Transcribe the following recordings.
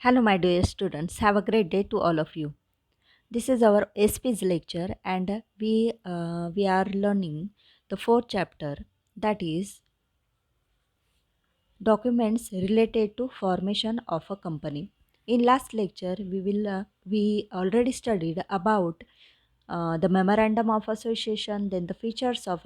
Hello, my dear students. Have a great day to all of you. This is our SP's lecture, and we are learning the fourth chapter, that is documents related to formation of a company. In last lecture, we already studied about the memorandum of association, then the features of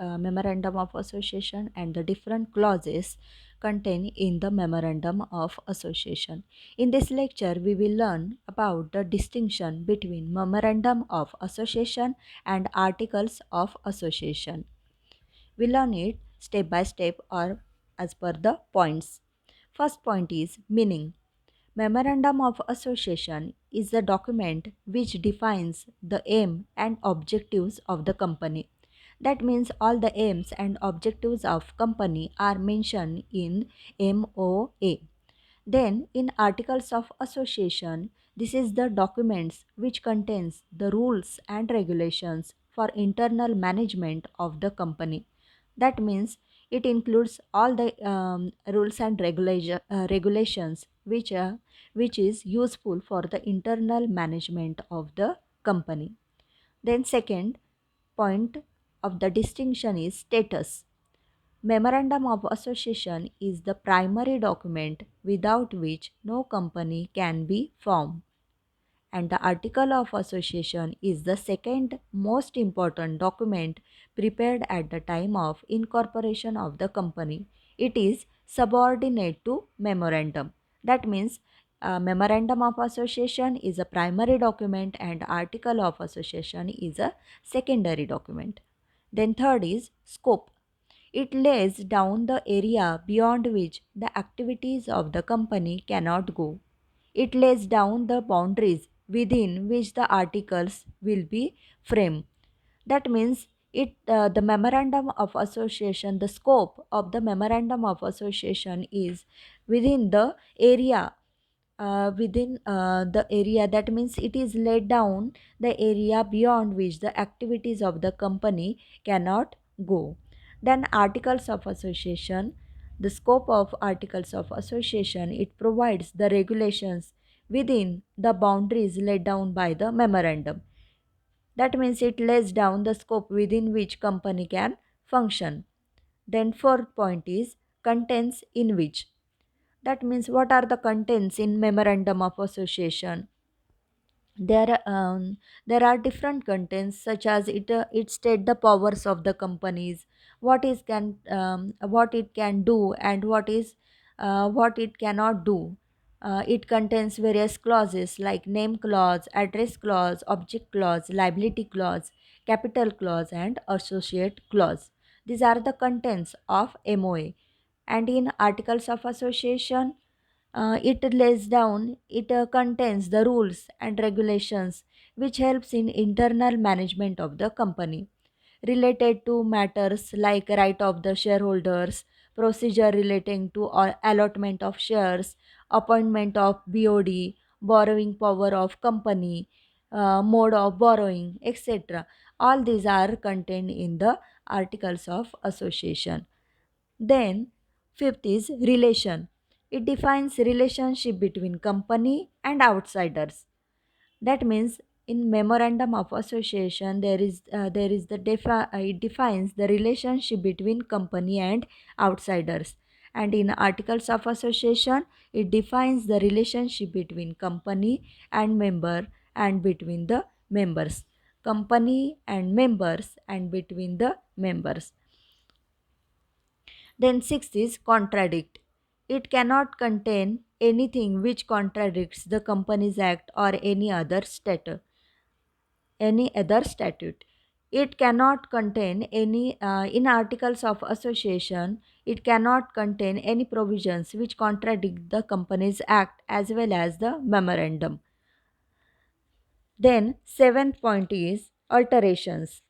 memorandum of association, and the different clauses contained in the memorandum of association. In this lecture, we will learn about the distinction between memorandum of association and articles of association. We learn it step by step or as per the points. First point is meaning. Memorandum of Association is a document which defines the aim and objectives of the company. That means all the aims and objectives of company are mentioned in MOA. Then in Articles of Association, this is the documents which contains the rules and regulations for internal management of the company. That means it includes all the rules and regulations which is useful for the internal management of the company. Then second point of the distinction is status. Memorandum of Association is the primary document without which no company can be formed, and the Article of Association is the second most important document prepared at the time of incorporation of the company. It is subordinate to memorandum. That means Memorandum of Association is a primary document and Article of Association is a secondary document. Then third is scope. It lays down the area beyond which the activities of the company cannot go. It lays down the boundaries within which the articles will be framed. That means the memorandum of association, the scope of the memorandum of association is within the area, that means it is laid down the area beyond which the activities of the company cannot go. Then articles of association, the scope of articles of association, it provides the regulations within the boundaries laid down by the memorandum. That means it lays down the scope within which company can function. Then fourth point is contents in which. That means what are the contents in memorandum of association? There are different contents, such as it state the powers of the companies, what it can do, and what it cannot do. It contains various clauses like name clause, address clause, object clause, liability clause, capital clause, and associate clause. These are the contents of MOA. And in articles of association, it contains the rules and regulations which helps in internal management of the company related to matters like right of the shareholders, procedure relating to allotment of shares, appointment of BOD, borrowing power of company, mode of borrowing, etc. All these are contained in the articles of association. Then fifth is relation. It defines relationship between company and outsiders. That means in memorandum of association there is it defines the relationship between company and outsiders, and in articles of association it defines the relationship between company and member, and between the members, company and members, and between the members. Then sixth is contradict. It cannot contain anything which contradicts the Companies Act or any other statute. It cannot contain any in articles of association. It cannot contain any provisions which contradict the Companies Act as well as the memorandum. Then seventh point is alterations.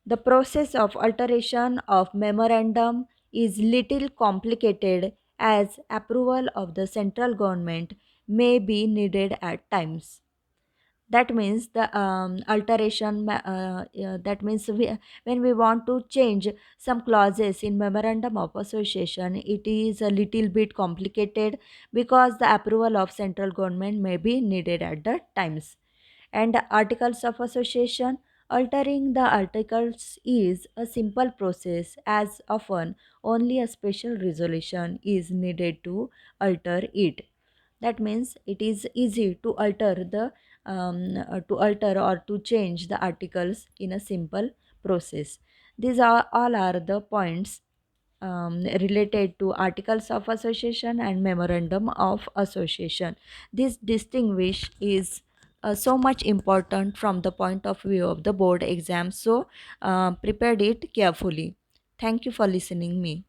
The process of alteration of memorandum is little complicated, as approval of the central government may be needed at times. That means the that means when we want to change some clauses in memorandum of association, it is a little bit complicated because the approval of central government may be needed at the times. And articles of association, altering the articles is a simple process, as often only a special resolution is needed to alter it. That means it is easy to alter or to change the articles in a simple process. These are all are the points related to articles of association and memorandum of association. This distinguish is so much important from the point of view of the board exam, so prepared it carefully. Thank you for listening me.